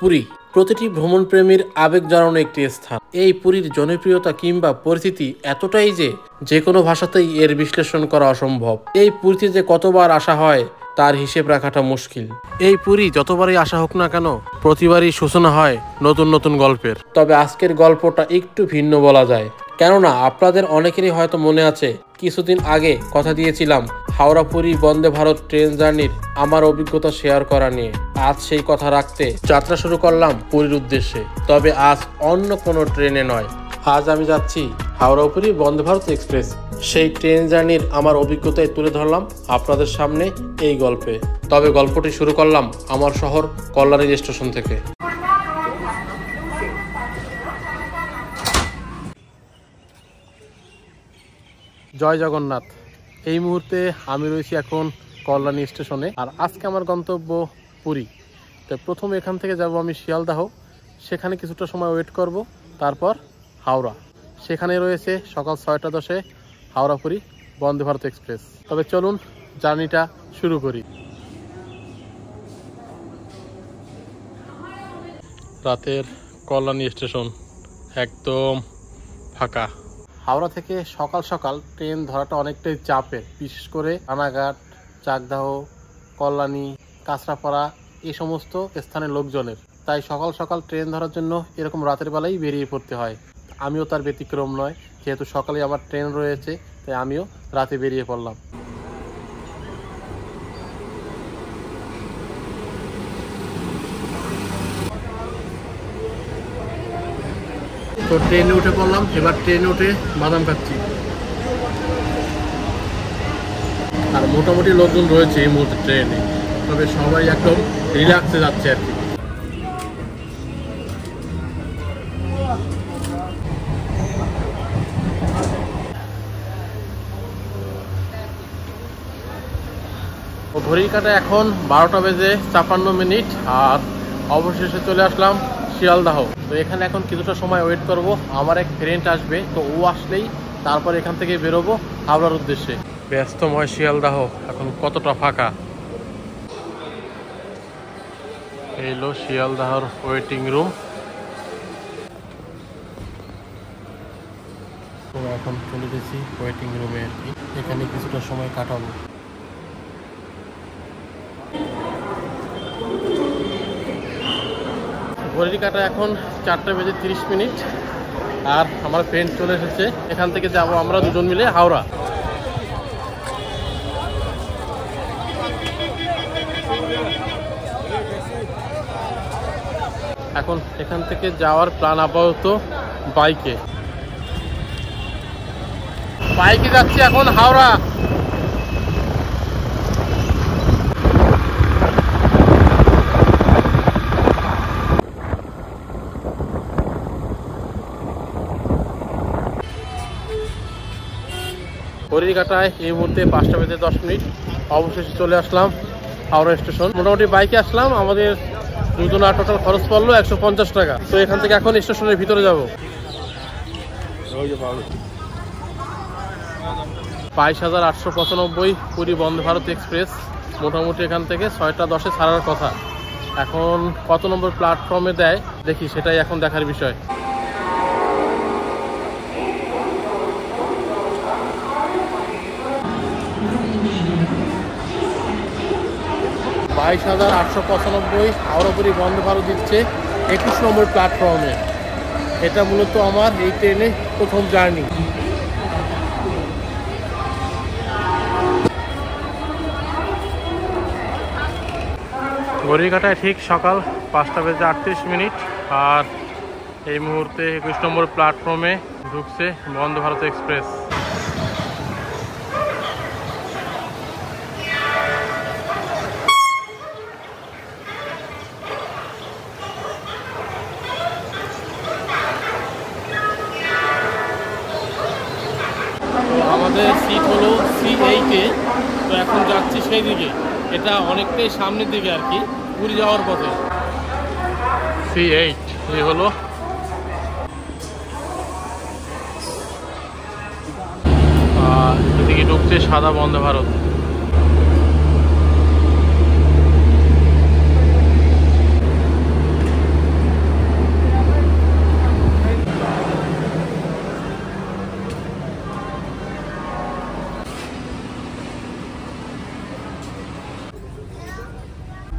পুরী প্রতিটি ভ্রমণপ্রেমীর আবেগ জানানো একটি স্থান। এই পুরীর জনপ্রিয়তা কিংবা পরিস্থিতি এতটাই যে কোনো ভাষাতেই এর বিশ্লেষণ করা অসম্ভব। এই পুরীতে যে কতবার আসা হয় তার হিসেব রাখাটা মুশকিল। এই পুরী যতবারই আসা হোক না কেন, প্রতিবারই সূচনা হয় নতুন নতুন গল্পের। তবে আজকের গল্পটা একটু ভিন্ন বলা যায়, কেননা আপনাদের অনেকেরই হয়তো মনে আছে কিছুদিন আগে কথা দিয়েছিলাম হাওড়া পুরী বন্দে ভারত ট্রেন জার্নির আমার অভিজ্ঞতা শেয়ার করা নিয়ে। আজ সেই কথা রাখতে যাত্রা শুরু করলাম পুরীর উদ্দেশ্যে। তবে আজ অন্য কোনো ট্রেনে নয়, আজ আমি যাচ্ছি হাওড়া পুরী বন্দে ভারত এক্সপ্রেস। সেই ট্রেন জার্নির আমার অভিজ্ঞতায় তুলে ধরলাম আপনাদের সামনে এই গল্পে। তবে গল্পটি শুরু করলাম আমার শহর কল্যাণী স্টেশন থেকে। জয় জগন্নাথ। এই মুহূর্তে আমি রয়েছি এখন কল্যাণী স্টেশনে, আর আজকে আমার গন্তব্য পুরী। তো প্রথমে এখান থেকে যাব আমি শিয়ালদাহ, সেখানে কিছুটা সময় ওয়েট করব, তারপর হাওড়া। সেখানে রয়েছে সকাল 6টা 10 হাওড়া পুরী বন্দে ভারত এক্সপ্রেস। তবে চলুন জার্নিটা শুরু করি। রাতের কল্যাণী স্টেশন একদম ফাঁকা। হাওড়া থেকে সকাল সকাল ট্রেন ধরাটা অনেকটাই চাপের, বিশেষ করে রানাঘাট, চাকদাহ, কল্যাণী, কাঁচরাপাড়া এই সমস্ত স্থানের লোকজনের। তাই সকাল সকাল ট্রেন ধরার জন্য এরকম রাতের বেলাই বেরিয়ে পড়তে হয়। আমিও তার ব্যতিক্রম নয়, যেহেতু সকালে আমার ট্রেন রয়েছে তাই আমিও রাতে বেরিয়ে পড়লাম। তো ট্রেনে উঠে পড়লাম, এবার ট্রেনে উঠে বাদাম খাচ্ছি। আর মোটামুটি লোকজন রয়েছে এই মুহূর্তে ট্রেনে, তবে সবাই একদম রিল্যাক্সে যাচ্ছে আর কি। ঘড়ির কাঁটা এখন 12:55, আর অবশেষে চলে আসলাম শিয়ালদাহ। তো এখানে এখন কিছুটা সময় ওয়েট করব, আমার এক ফ্রেন্ড আসবে, তো ও আসলেই তারপর এখান থেকে বেরোবো হাওড়ার উদ্দেশ্যে। ব্যস্তময় শিয়ালদাহ এখন কতটা ফাঁকা। এই হলো শিয়ালদাহর ওয়েটিং রুম। তো এখন চলে গেছি ওয়েটিং রুমে আর কি, এখানে কিছুটা সময় কাটাবো। ঘড়ির কাঁটা এখন 4:30, আর আমার ফ্রেন্ড চলে এসেছে। এখান থেকে যাব আমরা দুজন মিলে হাওড়া। এখন এখান থেকে যাওয়ার প্ল্যান আপাতত বাইকে যাচ্ছি এখন হাওড়া। ঘড়ির কাঁটায় এই মুহূর্তে 5:10, অবশেষে চলে আসলাম হাওড়া স্টেশন। মোটামুটি বাইকে আসলাম, আমাদের দুজনের টোটাল খরচ পড়লো 150 টাকা। তো এখান থেকে এখন স্টেশনের ভিতরে যাব। 22,895 পুরী বন্দে ভারত এক্সপ্রেস। মোটামুটি এখান থেকে 6টা 10 ছাড়ার কথা। এখন কত নম্বর প্ল্যাটফর্মে দেয় দেখি, সেটাই এখন দেখার বিষয়। 22,895 হাওড়া পুরী বন্দে ভারত দিচ্ছে 21 নম্বর প্ল্যাটফর্মে। এটা মূলত আমার এই ট্রেনে প্রথম জার্নি। ঘড়ির কাঁটায় ঠিক সকাল 5:38, আর এই মুহূর্তে 21 নম্বর প্ল্যাটফর্মে ঢুকছে বন্দে ভারত এক্সপ্রেস। আমাদের সিট হলো C8-এ। তো এখন যাচ্ছি সেই দিকে, এটা অনেকটাই সামনের দিকে আর কি, পুরী যাওয়ার পথে। C8 এই হলো। এদিকে ঢুকছে সাদা বন্দে ভারত।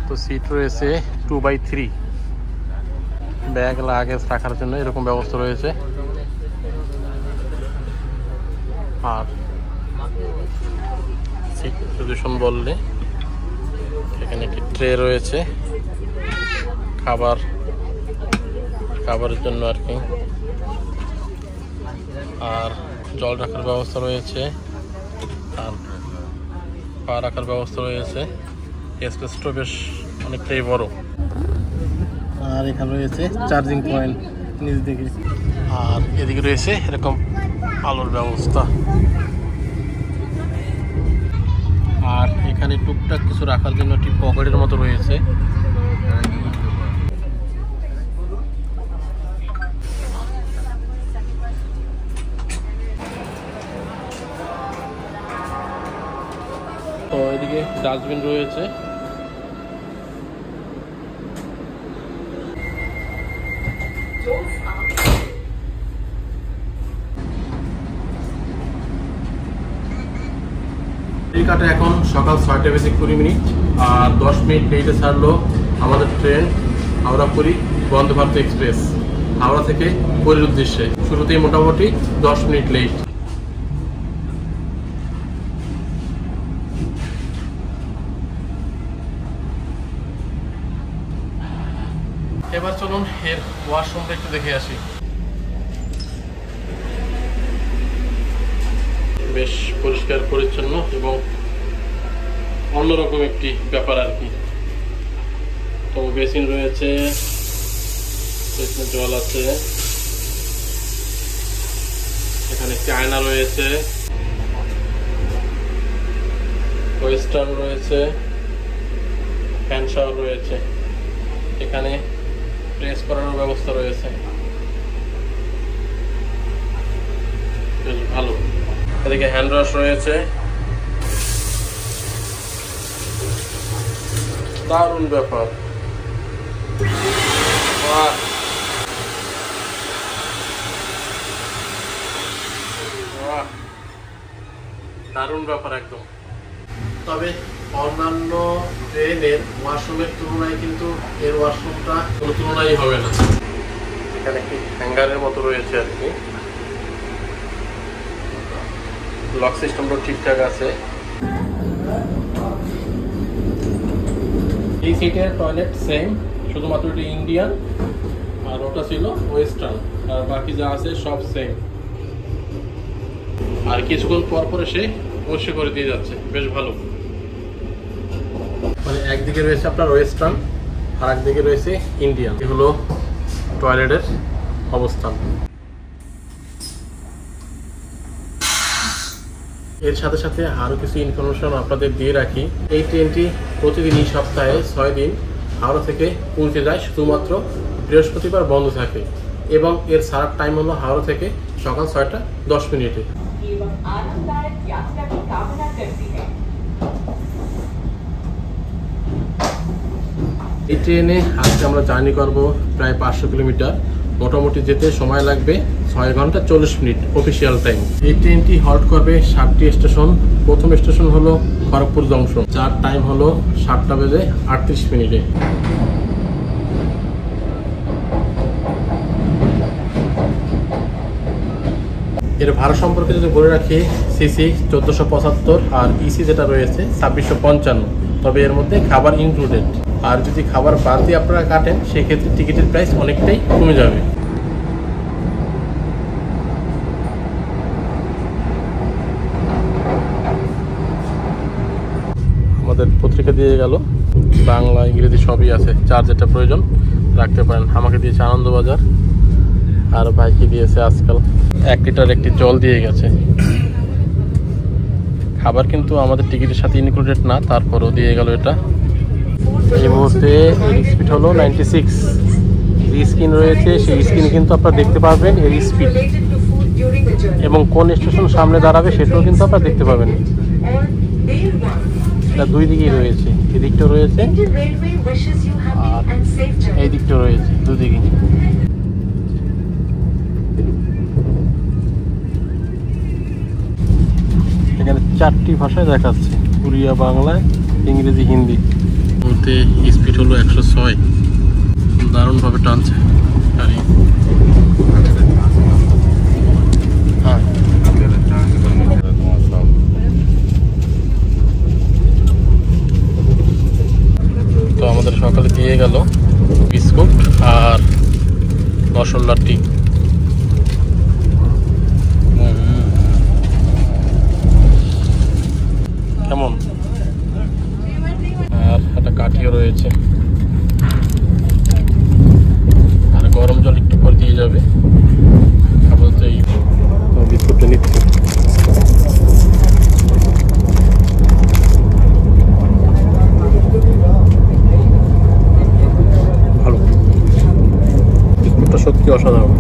তো সিট রয়েছে 2x3, ব্যাগ লাগেজ রাখার জন্য এরকম ব্যবস্থা রয়েছে। আর সিট পজিশন বললে এখানে একটি ট্রে রয়েছে খাবারের জন্য আর কি। আর জল রাখার ব্যবস্থা রয়েছে, আর পা রাখার ব্যবস্থা রয়েছে। স্পেসটা বেশ অনেকটাই বড়। আর এখানে রয়েছে চার্জিং পয়েন্ট নিচ দিকে, আর এদিকে রয়েছে এরকম আলোর ব্যবস্থা। আর এখানে টুকটাক কিছু রাখার জন্য একটি পকেটের মতো রয়েছে। তো এদিকে ডাস্টবিন রয়েছে। কাটে এখন সকাল 6টা বেজে 20 মিনিট, আর 10 মিনিট লেটে ছাড়লো আমাদের ট্রেন হাওড়া পুরী বন্দে ভারত এক্সপ্রেস, হাওড়া থেকে পুরীর উদ্দেশ্যে। শুরুতেই মোটামুটি 10 মিনিট লেট। এবার চলুন এর ওয়াশরুমটা একটু দেখে আসি। বেশ পরিষ্কার পরিচ্ছন্ন এবং অন্যরকম একটি ব্যাপার আর কি। তো বেসিন রয়েছে, জল আছে, এখানে একটি আয়না রয়েছে, ওয়েস্টার্ন রয়েছে, ফ্যান শাওয়ার রয়েছে, এখানে প্রেস করানোর ব্যবস্থা রয়েছে, বেশ ভালো। এদিকে হ্যান্ড ওয়াশ রয়েছে, দারুণ ব্যাপার। দারুণ ব্যাপার একদম। তবে অন্যান্য ট্রেনের ওয়াশরুমের তুলনায় কিন্তু এর ওয়াশরুমটা কোনো তুলনাই হবে না। এখানে একটি হ্যাঙ্গারের মতো রয়েছে আর কি। লক সিস্টেমটা ঠিকঠাক আছে। এই সিটের টয়লেট সেম, শুধুমাত্র এটা ইন্ডিয়ান আর ওটা ছিল ওয়েস্টার্ন, আর বাকি যা আছে সব সেম। আর কিছুক্ষণ পর পর এসে পরিষ্কার করে দিয়ে যাচ্ছে, বেশ ভালো। মানে একদিকে রয়েছে আপনার ওয়েস্টার্ন আর একদিকে রয়েছে ইন্ডিয়ান। এ হলো টয়লেটের অবস্থান। এর সাথে সাথে আরও কিছু ইনফরমেশন আপনাদের দিয়ে রাখি। এই ট্রেনটি প্রতিদিনই সপ্তাহে 6 দিন হাওড়া থেকে পুরীতে যায়, শুধুমাত্র বৃহস্পতিবার বন্ধ থাকে, এবং এর সারার টাইম হলো হাওড়া থেকে সকাল 6টা 10 মিনিটে। এই ট্রেনে আজকে আমরা জার্নি করব প্রায় 500 কিলোমিটার। মোটামুটি যেতে সময় লাগবে 6 ঘন্টা 40 মিনিট অফিসিয়াল টাইম। এই ট্রেনটি হল্ট করবে 7টি স্টেশন। প্রথম স্টেশন হলো খড়গপুর জংশন, যার টাইম হলো 7টা বেজে 38 মিনিটে। এর ভাড়া সম্পর্কে যদি বলে রাখি, সিসি 1475 আর ইসি যেটা রয়েছে 2655, তবে এর মধ্যে খাবার ইনক্লুডেড। আর যদি খাবার বাদ দিয়ে আপনারা কাটেন সেক্ষেত্রে টিকিটের প্রাইস অনেকটাই কমে যাবে। আমাদের পত্রিকা দিয়ে গেল, বাংলা ইংরেজি সবই আছে, যার যেটা প্রয়োজন রাখতে পারেন। আমাকে দিয়েছে আনন্দবাজার, আর ভাইকে দিয়েছে আজকাল 1 লিটার একটি জল দিয়ে গেছে। খাবার কিন্তু আমাদের টিকিটের সাথে ইনক্লুডেড না, তারপরেও দিয়ে গেল এটা। এই মুহূর্তে এর স্পিড হলো 96। যে স্ক্রিন রয়েছে সেই স্ক্রিনে কিন্তু আপনারা দেখতে পারবেন এর স্পিড, এবং কোন স্টেশন সামনে দাঁড়াবে সেটাও কিন্তু আপনারা দেখতে পাবেন। এটা দুই দিকেই রয়েছে, এদিকটাও রয়েছে আর এই দিকটাও রয়েছে, দুদিকে। এখানে 4টি ভাষায় দেখাচ্ছে, উড়িয়া, বাংলা, ইংরেজি, হিন্দি। বলতে স্পিড হলো 106, দারুণভাবে টানছে গাড়ি। হ্যাঁ, তো আমাদের সকালে দিয়ে গেল বিস্কুট আর মশলা টি। কেমন? আর একটা কাঠিও রয়েছে, আর গরম জল একটু পর দিয়ে যাবে। আপাতত এই বিস্কুটটা নিচ্ছি। ভালো, বিস্কুটটা সত্যি অসাধারণ।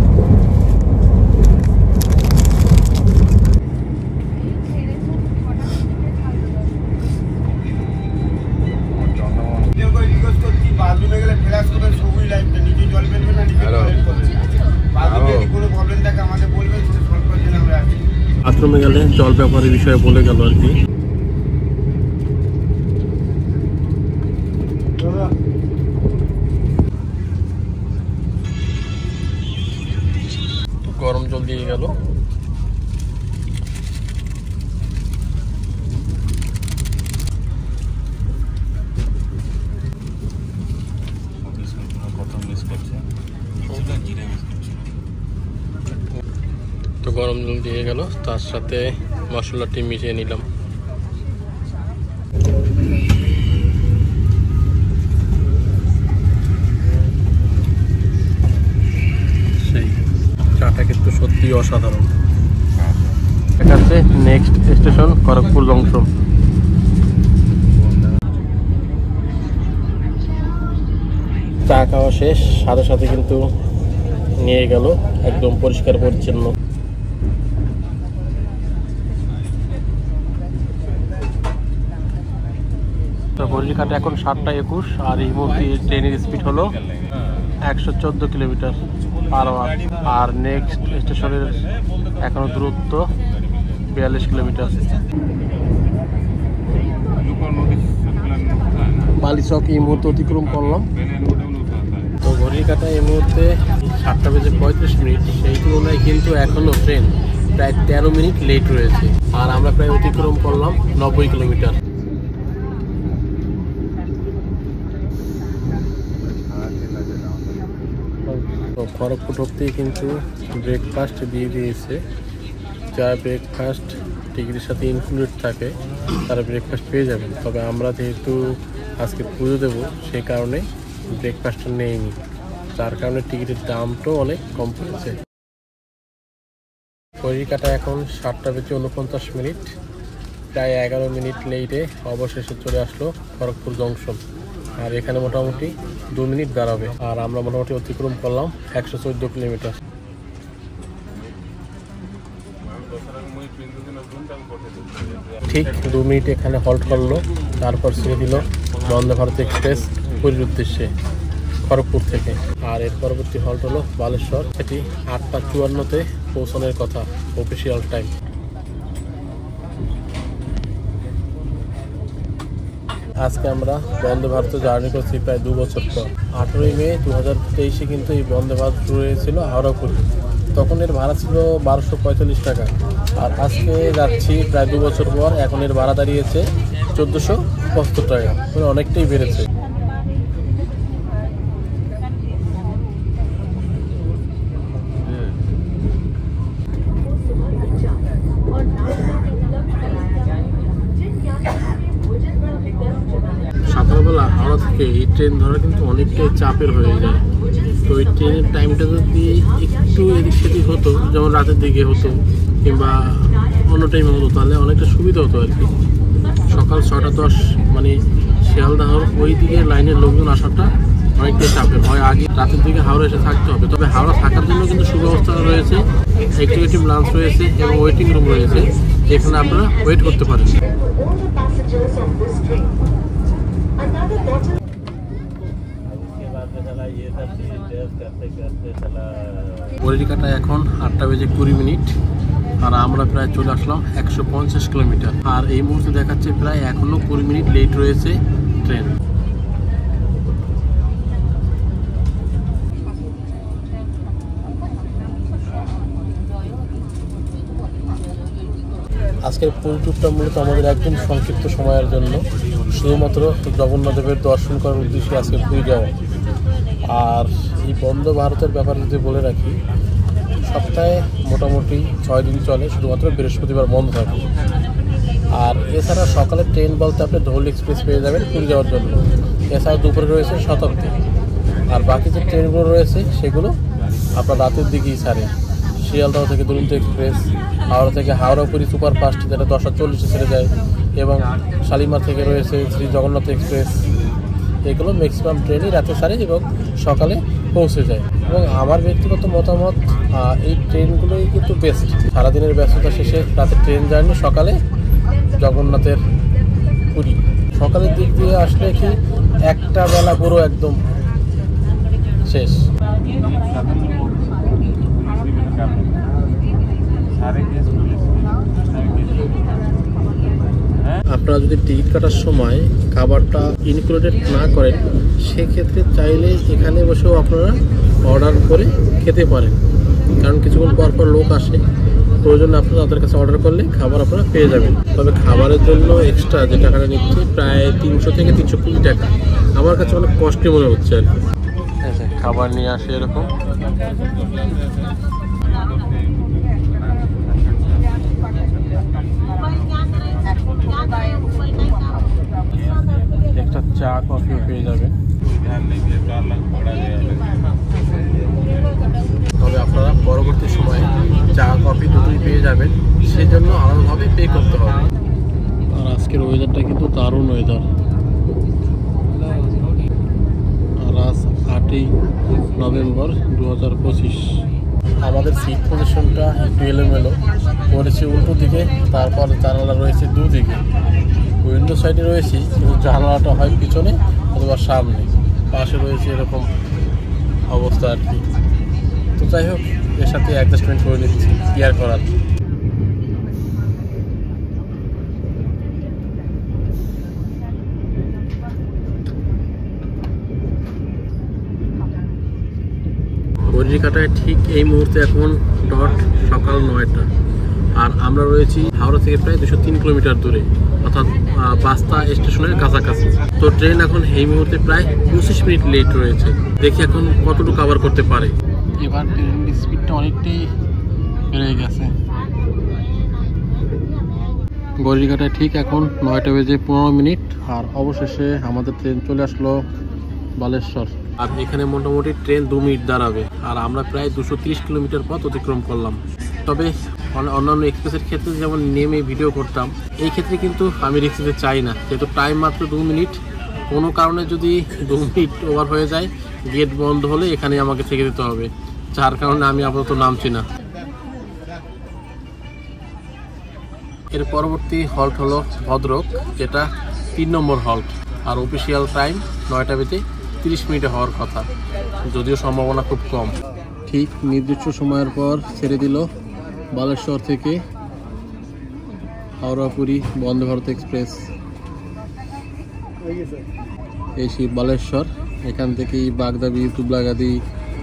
বাথরুমে গেলে জল ব্যবহারের বিষয়ে বলে গেল আর কি। গরম জল দিয়ে গেল। তো গরম জল দিয়ে গেল, তার সাথে মশলাটি মিশিয়ে নিলাম। সেই চাটা কিন্তু সত্যি অসাধারণ। এটা হচ্ছে নেক্সট স্টেশন খড়গপুর জংশন। চা খাওয়া শেষ, সাথে সাথে কিন্তু নিয়ে গেল একদম পরিষ্কার পরিচ্ছন্ন। তো ঘড়ির কাঁটা এখন 7টা 21, আর এই মুহূর্তে ট্রেনের স্পিড হলো 114 কিলোমিটার পার আওয়ার। আর নেক্সট স্টেশনের এখনো দূরত্ব 42 কিলোমিটার। বালিচক এই মুহূর্তে অতিক্রম করলাম। তো ঘড়ির কাঁটা এই মুহূর্তে 7:35, সেই তুলনায় কিন্তু এখনো ট্রেন প্রায় 13 মিনিট লেট রয়েছে। আর আমরা প্রায় অতিক্রম করলাম 90 কিলোমিটার। তো খড়গপুর ঢুকতেই কিন্তু ব্রেকফাস্ট দিয়ে দিয়েছে। যা ব্রেকফাস্ট টিকিটের সাথে ইনক্লুডেড থাকে তারা ব্রেকফাস্ট পেয়ে যাবেন। তবে আমরা যেহেতু আজকে পুজো দেবো, সেই কারণে ব্রেকফাস্টটা নেইনি, যার কারণে টিকিটের দামটাও অনেক কম পড়েছে। ঘড়ির কাঁটা এখন 7:49, প্রায় 11 মিনিট লেটে অবশেষে চলে আসলো খড়গপুর জংশন। আর এখানে মোটামুটি 2 মিনিট দাঁড়াবে। আর আমরা মোটামুটি অতিক্রম করলাম 114 কিলোমিটার। ঠিক 2 মিনিট এখানে হল্ট করলো, তারপর ছেড়ে দিল বন্দে ভারত এক্সপ্রেস পুরীর উদ্দেশ্যে খড়গপুর থেকে। আর এর পরবর্তী হল্ট হলো বালেশ্বর। এটি 8:54-তে পৌঁছানোর কথা অফিসিয়াল টাইম। আজকে আমরা বন্দে ভারতে জার্নি করছি প্রায় 2 বছর পর। 18 মে 2023 কিন্তু এই বন্দে ভারত শুরু হয়েছিল হাওড়া-পুরী। তখন এর ভাড়া ছিল 1245 টাকা। আর আজকে যাচ্ছি প্রায় 2 বছর পর, এখন এর ভাড়া দাঁড়িয়েছে 1475 টাকা, মানে অনেকটাই বেড়েছে। সকালবেলা হাওড়া থেকে এই ট্রেন ধরা কিন্তু অনেকটাই চাপের হয়ে যায়। তো ওই ট্রেনের টাইমটা যদি একটু এদিক সেদিক হতো, যেমন রাতের দিকে হতো কিংবা অন্য টাইমে হতো, তাহলে অনেকটা সুবিধা হতো আর কি। সকাল 6:10 মানে শিয়ালদাহর ওই দিকে লাইনের লোকজন আসাটা অনেকটাই চাপের হয়। আগে রাতের দিকে হাওড়া এসে থাকতে হবে। তবে হাওড়া থাকার জন্য কিন্তু সুব্যবস্থা রয়েছে, এক্সিকিউটিভ লাঞ্চ রয়েছে এবং ওয়েটিং রুম রয়েছে, যেখানে আপনারা ওয়েট করতে পারেন। ঘড়ির কাঁটা এখন 8:20, আর আমরা প্রায় চলে আসলাম 150 কিলোমিটার। আর এই মুহূর্তে দেখাচ্ছে প্রায় এখনো 20 মিনিট লেট রয়েছে ট্রেন। আজকের পুরী ট্যুরটা মূলত আমাদের একদম সংক্ষিপ্ত সময়ের জন্য, শুধুমাত্র জগন্নাথ দেবের দর্শন করার উদ্দেশ্যে আজকে পুরী যাওয়া। আর এই বন্দে ভারতের ব্যাপারে যদি বলে রাখি, সপ্তাহে মোটামুটি 6 দিন চলে, শুধুমাত্র বৃহস্পতিবার বন্ধ থাকে। আর এছাড়া সকালে ট্রেন বলতে আপনি ধৌলি এক্সপ্রেস পেয়ে যাবেন পুরী যাওয়ার জন্য। এছাড়া দুপুরে রয়েছে শতাব্দী, আর বাকি যে ট্রেনগুলো রয়েছে সেগুলো আপনার রাতের দিকেই ছাড়ে। শিয়ালদহ থেকে দুরন্ত এক্সপ্রেস, হাওড়া থেকে হাওড়াপুরি সুপারফাস্ট যেটা 10:40 ছেড়ে যায়, এবং শালিমার থেকে রয়েছে শ্রী জগন্নাথ এক্সপ্রেস। এগুলো ম্যাক্সিমাম ট্রেনই রাতে ছাড়ে এবং সকালে পৌঁছে যায়। এবং আমার ব্যক্তিগত মতামত, এই ট্রেনগুলোই কিন্তু বেস্ট। সারাদিনের ব্যস্ততা শেষে রাতে ট্রেন জার্নি, সকালে জগন্নাথের পুরী। সকালের দিক দিয়ে আসলে কি একটা বেলা পুরো একদম শেষ। আপনারা যদি টিকিট কাটার সময় খাবারটা ইনক্লুডেড না করেন, সেক্ষেত্রে চাইলে এখানে বসেও আপনারা অর্ডার করে খেতে পারেন, কারণ কিছুক্ষণ পর পর লোক আসে, প্রয়োজনে আপনারা তাদের কাছে অর্ডার করলে খাবার আপনারা পেয়ে যাবেন। তবে খাবারের জন্য এক্সট্রা যে টাকাটা নিচ্ছে প্রায় 300 থেকে 320 টাকা, আমার কাছে অনেক কষ্টই মনে হচ্ছে আর কি। খাবার নিয়ে আসে এরকম। একটা চা কফিও পেয়ে যাবেন। তবে আপনারা পরবর্তী সময়ে চা কফি দুটোই পেয়ে যাবেন, সেই জন্য আলাদাভাবে পে করতে হবে। আর আজকের ওয়েদারটা কিন্তু দারুণ ওয়েদার। আর আজ 8ই নভেম্বর 2025। আমাদের সিট পজিশনটা একটু এলোমেলো করেছে উল্টো দিকে, তারপর জানালা রয়েছে দুদিকে। উইন্ডো সাইডে রয়েছি, কিন্তু জানালাটা হয় পিছনে অথবা সামনে, পাশে রয়েছে এরকম অবস্থা আর কি। তো যাই হোক, এর সাথে অ্যাডজাস্টমেন্ট করে নিচ্ছি, কি আর করার। ঘড়ির কাঁটায় ঠিক এই মুহূর্তে এখন ডট সকাল 9টা, আর আমরা রয়েছি হাওড়া থেকে প্রায় 203 কিলোমিটার দূরে, অর্থাৎ বাস্তা স্টেশনের কাছাকাছি। তো ট্রেন এখন এই মুহূর্তে প্রায় 25 মিনিট লেট রয়েছে। দেখি এখন কতটুকু কভার করতে পারে। এবার ট্রেনের স্পিডটা অনেকটাই বেড়ে গেছে। ঘড়ির কাঁটায় ঠিক এখন 9টা বেজে 15 মিনিট, আর অবশেষে আমাদের ট্রেন চলে আসলো বালেশ্বর। আর এখানে মোটামুটি ট্রেন 2 মিনিট দাঁড়াবে, আর আমরা প্রায় 230 কিলোমিটার পথ অতিক্রম করলাম। তবে অন্যান্য এক্সপ্রেসের ক্ষেত্রে যেমন নেমে ভিডিও করতাম, এই ক্ষেত্রে কিন্তু আমি রিস্ক নিতে চাই না, যেহেতু টাইম মাত্র 2 মিনিট। কোনো কারণে যদি 2 মিনিট ওভার হয়ে যায়, গেট বন্ধ হলে এখানে আমাকে থেকে দিতে হবে, যার কারণে আমি আপাতত নামছি না। এর পরবর্তী হল্ট হলো ভদ্রক, যেটা 3 নম্বর হল্ট। আর অফিসিয়াল টাইম 9টা বেজে 30 মিনিটে হওয়ার কথা, যদিও সম্ভাবনা খুব কম। ঠিক নির্দিষ্ট সময়ের পর ছেড়ে দিল বালেশ্বর থেকে হাওড়াপুরি বন্দে ভারত এক্সপ্রেস। এই সেই বালেশ্বর, এখান থেকেই বাগদাবি, তুবলাগাদি,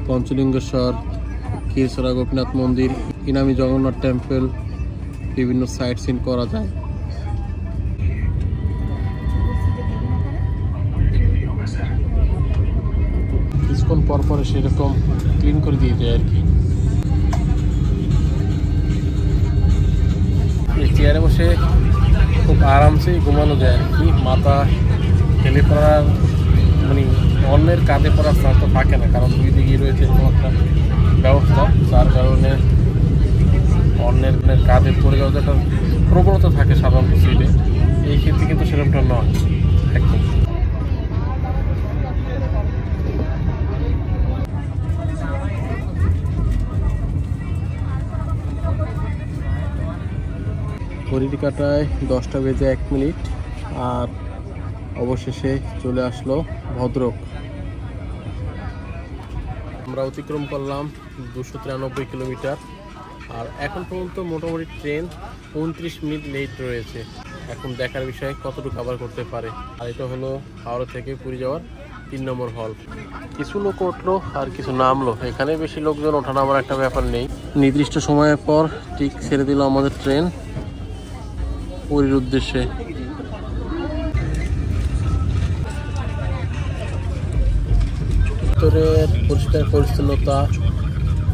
পঞ্চলিঙ্গেশ্বর, ক্ষীরচোরা গোপীনাথ মন্দির, ইনামি জগন্নাথ টেম্পল, বিভিন্ন সাইট সিন করা যায়। কিছুক্ষণ পর পরে সেরকম ক্লিন করে দিয়ে যায় আর কি। এই চেয়ারে বসে খুব আরামসে ঘুমানো যায় আর কি। মাথা ঠেলে পড়ার মানে অন্যের কাঁধে পড়ার চান্স তো থাকে না, কারণ 2 দিকেই রয়েছে এরকম একটা ব্যবস্থা, যার কারণে অন্যের কাঁধে পড়ে যাওয়ার একটা প্রবণতা থাকে সাধারণত সিটে। এই ক্ষেত্রে কিন্তু সেরকমটা নয় একদম। ঘড়ির কাঁটায় 10টা বেজে 1 মিনিট, আর অবশেষে চলে আসলো ভদ্রক। আমরা অতিক্রম করলাম 293 কিলোমিটার, আর এখন পর্যন্ত মোটামুটি ট্রেন 29 মিনিট লেট রয়েছে। এখন দেখার বিষয় কতটুকু কভার করতে পারে। আর এটা হলো হাওড়া থেকে পুরী যাওয়ার 3 নম্বর হল্ট। কিছু লোক উঠলো আর কিছু নামলো, এখানে বেশি লোকজন ওঠানামার একটা ব্যাপার নেই। নির্দিষ্ট সময়ের পর ঠিক ছেড়ে দিল আমাদের ট্রেন। পুরীর উদ্দেশ্যে। ভিতরের পরিষ্কার পরিচ্ছন্নতা,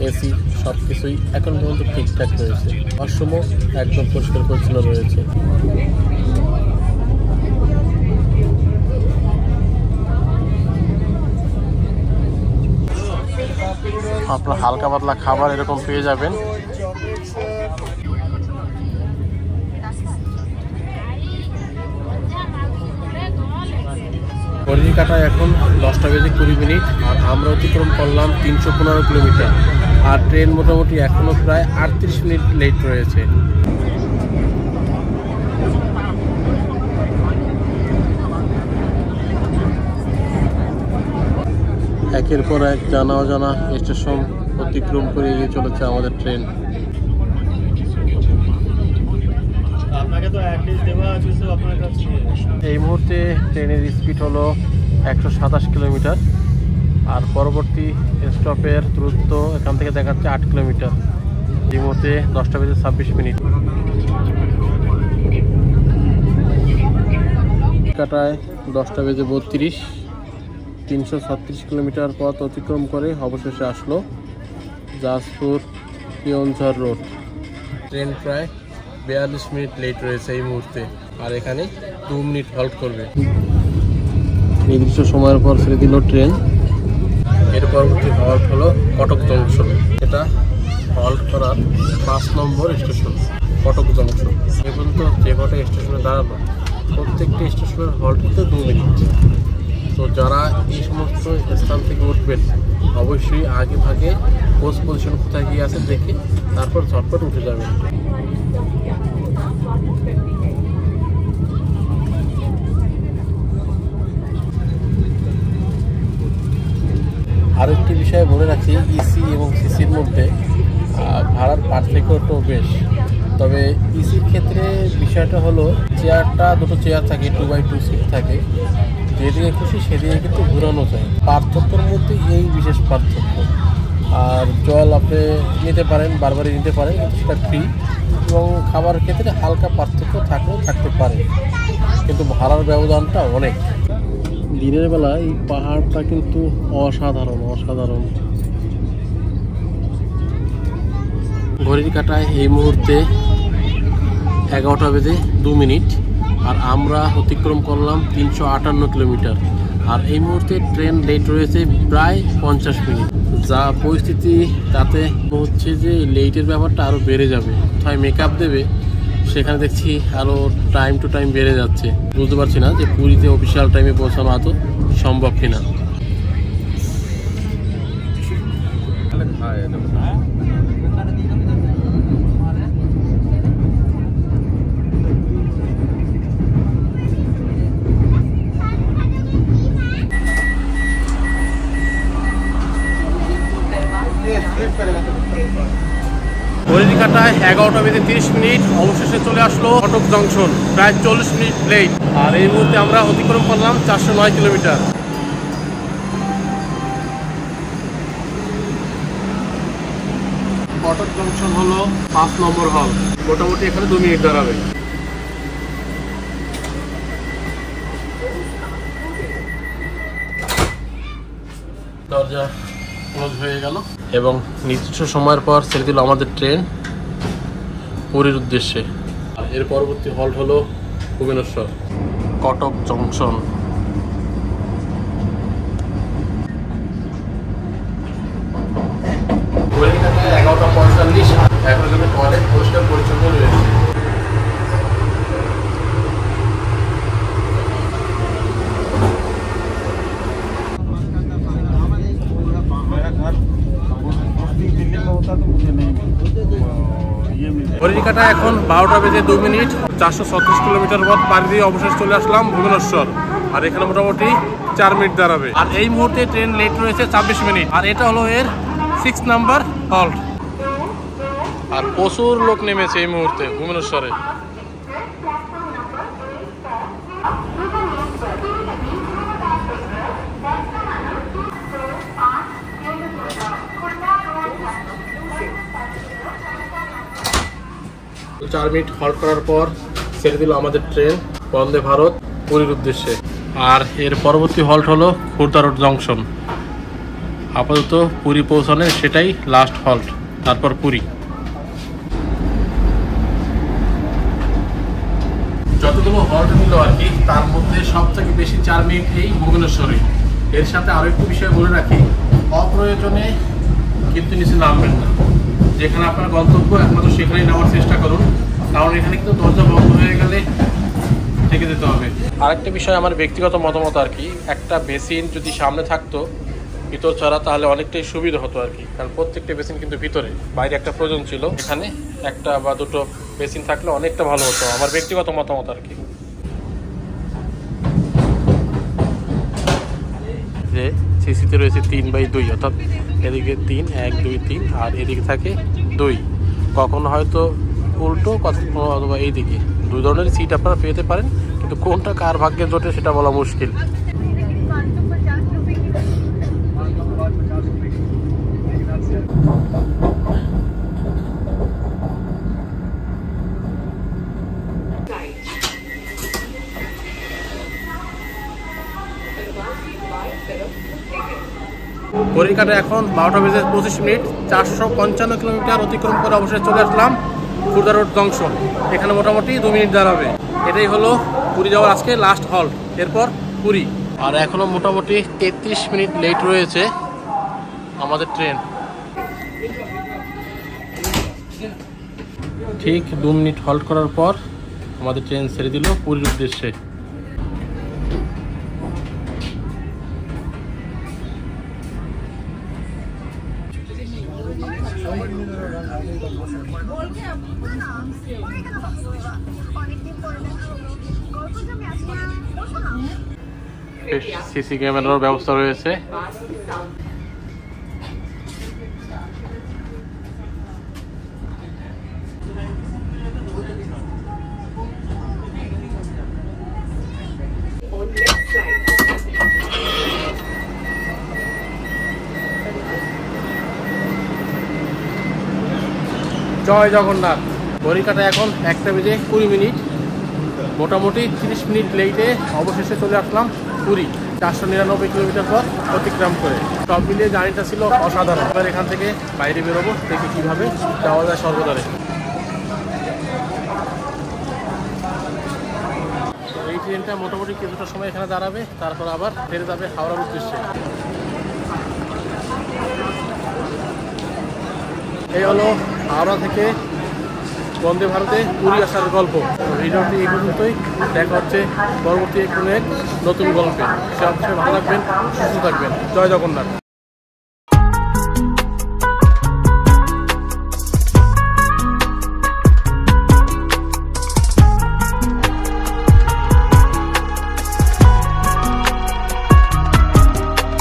এসি সবকিছুই এখন পর্যন্ত ঠিকঠাক রয়েছে। ওয়াশরুমও একদম পরিষ্কার পরিচ্ছন্ন রয়েছে। আপনার হালকা পাতলা খাবার এরকম পেয়ে যাবেন। ঘড়ির কাঁটায় এখন 10টা বেজে 20 মিনিট, আর আমরা অতিক্রম করলাম 315 কিলোমিটার। আর ট্রেন মোটামুটি এখনো প্রায় 38 মিনিট লেট রয়েছে। একের পর এক জানা অজানা স্টেশন অতিক্রম করে এগিয়ে চলেছে আমাদের ট্রেন। এই মুহূর্তে ট্রেনের স্পিড হলো 127 কিলোমিটার, আর পরবর্তী স্টপের দূরত্ব এখান থেকে দেখাচ্ছে 8 কিলোমিটার। এই মুহূর্তে 10টা বেজে 26 মিনিট। কাটায় 10টা বেজে 32, 336 কিলোমিটার পথ অতিক্রম করে অবশেষে আসলো জাজপুর পিয়নঝড় রোড। ট্রেন প্রায় 42 মিনিট লেট রয়েছে এই মুহূর্তে, আর এখানে 2 মিনিট হল্ট করবে। নির্দিষ্ট সময়ের পর ছেড়ে দিল ট্রেন। এর পরবর্তী হল্ট হলো কটক জংশন। এটা হল্ট করার 5 নম্বর স্টেশন কটক জংশন। এ পর্যন্ত যে কটা স্টেশনে দাঁড়ানো, প্রত্যেকটি স্টেশনের হল্ট হতে 2 মিনিট। তো যারা এই সমস্ত স্থান থেকে উঠবেন অবশ্যই আগে ভাগে কোচ পজিশন কোথায় গিয়ে আছে দেখে তারপর ঝটপট উঠে যাবেন। আরেকটি বিষয় বলে রাখি, ইসি এবং সিসির মধ্যে ভাড়ার পার্থক্যটাও বেশ। তবে ইসির ক্ষেত্রে বিষয়টা হলো চেয়ারটা, দুটো চেয়ার থাকে, 2x2 সিট থাকে, যেদিকে খুশি সেদিকে কিন্তু ঘুরানো যায়। পার্থক্যের মধ্যে এই বিশেষ পার্থক্য। আর জল আপনি নিতে পারেন, বারবারই নিতে পারেন, কিন্তু সেটা ফ্রি। এবং খাবারের ক্ষেত্রে হালকা পার্থক্য থাকলেও থাকতে পারে, কিন্তু ভাড়ার ব্যবধানটা অনেক। দিনের বেলা এই পাহাড়টা কিন্তু অসাধারণ অসাধারণ। ঘড়ির কাঁটায় এই মুহূর্তে 11টা বেজে 2 মিনিট, আর আমরা অতিক্রম করলাম 358 কিলোমিটার। আর এই মুহূর্তে ট্রেন লেট রয়েছে প্রায় 50 মিনিট। যা পরিস্থিতি তাতে হচ্ছে যে লেটের ব্যাপারটা আরও বেড়ে যাবে। কোথায় মেকআপ দেবে সেখানে দেখছি আরও টাইম টু টাইম বেড়ে যাচ্ছে। বুঝতে পারছি না যে পুরীতে অফিসিয়াল টাইমে পৌঁছানো আদৌ সম্ভব কিনা। ঘড়ির কাঁটায় 11টা বেজে 30 মিনিট, অবশেষে চলে আসলো কটক জংশন, প্রায় 40 মিনিট লেট। আর এই মুহূর্তে আমরা অতিক্রম করলাম 409 কিলোমিটার। কটক জংশন হলো 5 নম্বর হল। মোটামুটি এখানে 2 মিনিট দাঁড়াবে। দরজা ক্লোজ হয়ে গেল এবং নির্দিষ্ট সময়ের পর ছেড়ে দিল আমাদের ট্রেন পুরীর উদ্দেশ্যে। আর এর পরবর্তী হল্ট হলো ভুবনেশ্বর কটক জংশন। ঘড়ির কাঁটায় 11টা 45, এখন কিন্তু টয়লেট পরিষ্কার পরিচ্ছন্ন রয়েছে। ঘড়ির কাঁটায় এখন 12টা বেজে 2 মিনিট, 436 কিলোমিটার পথ পাড়ি দিয়ে অবশেষে চলে আসলাম ভুবনেশ্বর। আর এখানে মোটামুটি 4 মিনিট দাঁড়াবে। আর এই মুহূর্তে ট্রেন লেট রয়েছে 26 মিনিট। আর এটা হলো এর 6 নাম্বার হল্ট। আর প্রচুর লোক নেমেছে এই মুহূর্তে ভুবনেশ্বরে। 4 মিনিট হল্ট করার পর ছেড়ে দিল আমাদের ট্রেন বন্দে ভারত পুরীর উদ্দেশ্যে। আর এর পরবর্তী হল্ট হলো খুর্দা রোড জংশন। আপাতত পুরী পৌঁছানো সেটাই লাস্ট হল্ট, তারপর পুরী। যতগুলো হল্ট নিল আর কি, তার মধ্যে সব থেকে বেশি 4 মিনিট এই ভুবনেশ্বরে। এর সাথে আরও একটু বিষয় বলে রাখি, অপ্রয়োজনে কিন্তু নিচে নামবেন না। যেখানে আপনার গন্তব্য একমাত্র সেখানেই নামার চেষ্টা করুন, কারণ এখানে কিন্তু দরজা বন্ধ হয়ে গেলে থেকে যেতে হবে। আরেকটা বিষয় আমার ব্যক্তিগত মতামত আর কি, একটা বেসিন যদি সামনে থাকতো ভিতর ছাড়া, তাহলে অনেকটাই সুবিধা হতো আর কি। কারণ প্রত্যেকটা বেসিন কিন্তু ভিতরে, বাইরে একটা প্রয়োজন ছিল, এখানে একটা বা দুটো বেসিন থাকলে অনেকটা ভালো হতো, আমার ব্যক্তিগত মতামত আর কি। যে সিসিতে রয়েছে 3/2, অর্থাৎ এদিকে 3, 1, 2, 3, আর এদিকে থাকে 2। কখনো হয়তো উল্টো, কখনো অথবা এইদিকে 2 ধরনের সিট আপনারা পেতে পারেন, কিন্তু কোনটা কার ভাগ্যে জোটে সেটা বলা মুশকিল। ঘড়ির কাঁটা এখন 12টা বেজে 25 মিনিট। 455 কিলোমিটার অতিক্রম করে অবশেষে চলে আসলাম খুর্দা রোড জংশন। এখানে মোটামুটি 2 মিনিট দাঁড়াবে। এটাই হলো পুরী যাওয়ার আজকে লাস্ট হল্ট, এরপর পুরী। আর এখনো মোটামুটি 33 মিনিট লেট রয়েছে আমাদের ট্রেন। ঠিক 2 মিনিট হল্ট করার পর আমাদের ট্রেন ছেড়ে দিল পুরীর উদ্দেশ্যে। সিসি ক্যামেরার ব্যবস্থা রয়েছে। জয় জগন্নাথ। ঘড়ির কাঁটা এখন 1টা বেজে 20 মিনিট। মোটামুটি 30 মিনিট লেটে অবশেষে চলে আসলাম পুরী, 499 কিলোমিটার পর অতিক্রম করে। সব মিলিয়ে জার্নিটা ছিল অসাধারণ। এবার এখান থেকে বাইরে বেরোবো, দেখি কীভাবে যাওয়া যায় সর্বদারে। এই ট্রেনটা মোটামুটি কিছুটা সময় এখানে দাঁড়াবে, তারপর আবার ফিরে যাবে হাওড়ার উদ্দেশ্যে। এই হলো হাওড়া থেকে বন্দে ভারতে পুরী আসার গল্প। ভিডিওটি এই পর্যন্তই, দেখা হচ্ছে পরবর্তী কোনো এক নতুন গল্পে। সে অবশ্যই ভালো থাকবেন, সুস্থ থাকবেন। জয় জগন্নাথ।